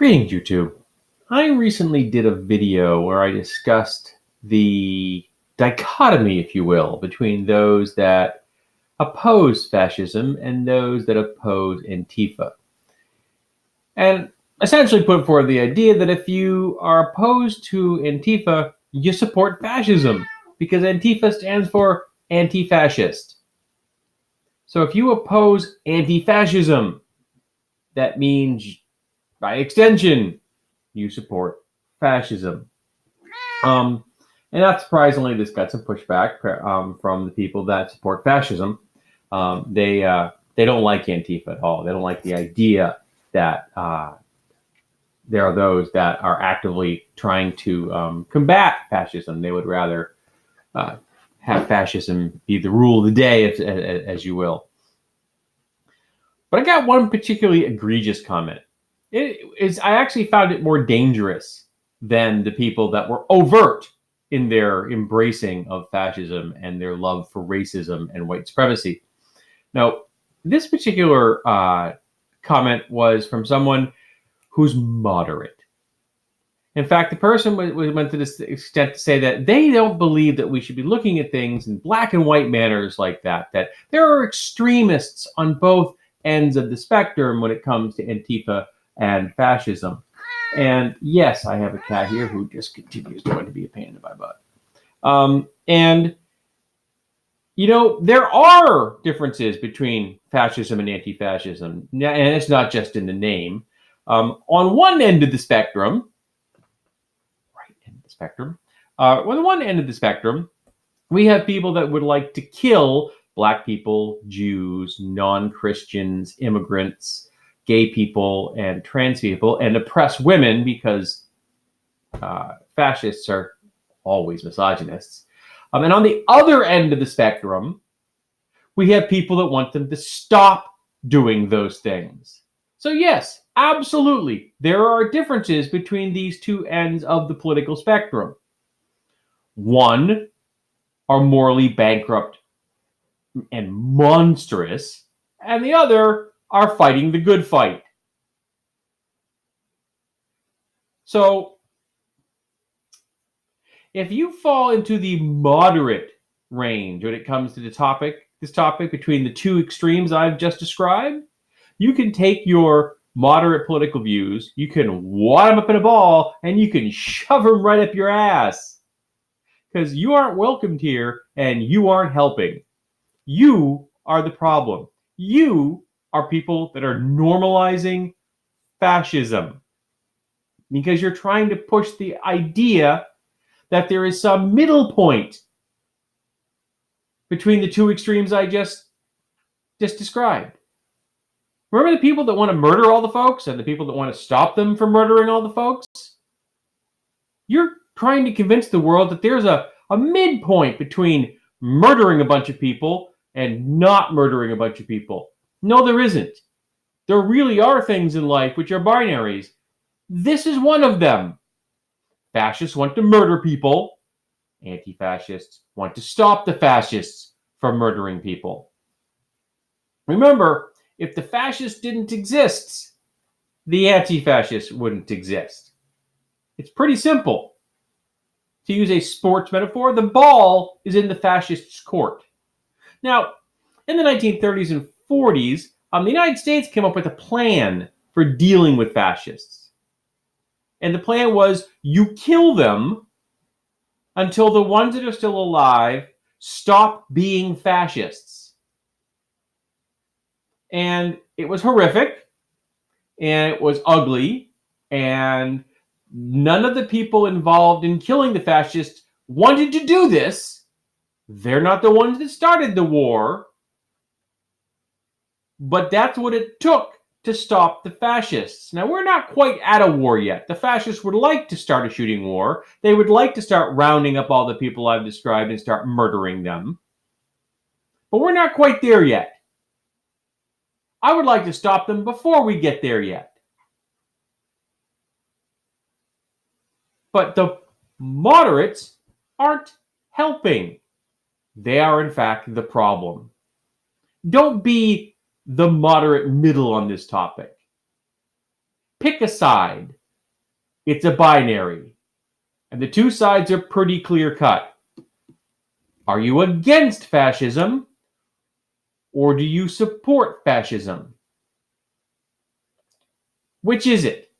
Greetings, YouTube. I recently did a video where I discussed the dichotomy, if you will, between those that oppose fascism and those that oppose Antifa. And essentially put forward the idea that if you are opposed to Antifa, you support fascism because Antifa stands for anti-fascist. So if you oppose anti-fascism, that means, by extension, you support fascism. And not surprisingly, this got some pushback from the people that support fascism. They don't like Antifa at all. They don't like the idea that there are those that are actively trying to combat fascism. They would rather have fascism be the rule of the day, as you will. But I got one particularly egregious comment. I actually found it more dangerous than the people that were overt in their embracing of fascism and their love for racism and white supremacy. Now, this particular comment was from someone who's moderate. In fact, the person went to this extent to say that they don't believe that we should be looking at things in black and white manners like that there are extremists on both ends of the spectrum when it comes to Antifa and fascism. And yes, I have a cat here who just continues to be a pain in my butt. And, you know, there are differences between fascism and anti-fascism, and it's not just in the name. On one end of the spectrum, on one end of the spectrum, we have people that would like to kill Black people, Jews, non-Christians, immigrants, gay people, and trans people, and oppress women because fascists are always misogynists. And on the other end of the spectrum, we have people that want them to stop doing those things. So yes, absolutely, there are differences between these two ends of the political spectrum. One are morally bankrupt and monstrous, and the other are fighting the good fight. So if you fall into the moderate range when it comes to this topic between the two extremes I've just described, you can take your moderate political views, you can wad them up in a ball, and you can shove them right up your ass. Because you aren't welcomed here, and you aren't helping. You are the problem. You are people that are normalizing fascism. Because you're trying to push the idea that there is some middle point between the two extremes I just described. Remember the people that want to murder all the folks and the people that want to stop them from murdering all the folks? You're trying to convince the world that there's a midpoint between murdering a bunch of people and not murdering a bunch of people. No, there isn't. There really are things in life which are binaries. This is one of them. Fascists want to murder people. Anti-fascists want to stop the fascists from murdering people. Remember, if the fascists didn't exist, the anti-fascists wouldn't exist. It's pretty simple. To use a sports metaphor, the ball is in the fascists' court. Now, in the 1930s and 40s, the United States came up with a plan for dealing with fascists. And the plan was you kill them until the ones that are still alive stop being fascists. And it was horrific, and it was ugly, and none of the people involved in killing the fascists wanted to do this. They're not the ones that started the war, but that's what it took to stop the fascists. Now, we're not quite at a war yet. The fascists would like to start a shooting war. They would like to start rounding up all the people I've described and start murdering them. But we're not quite there yet. I would like to stop them before we get there yet. But the moderates aren't helping. They are, in fact, the problem. Don't be the moderate middle on this topic. pick a side. It's a binary, and the two sides are pretty clear cut. Are you against fascism, or do you support fascism? Which is it?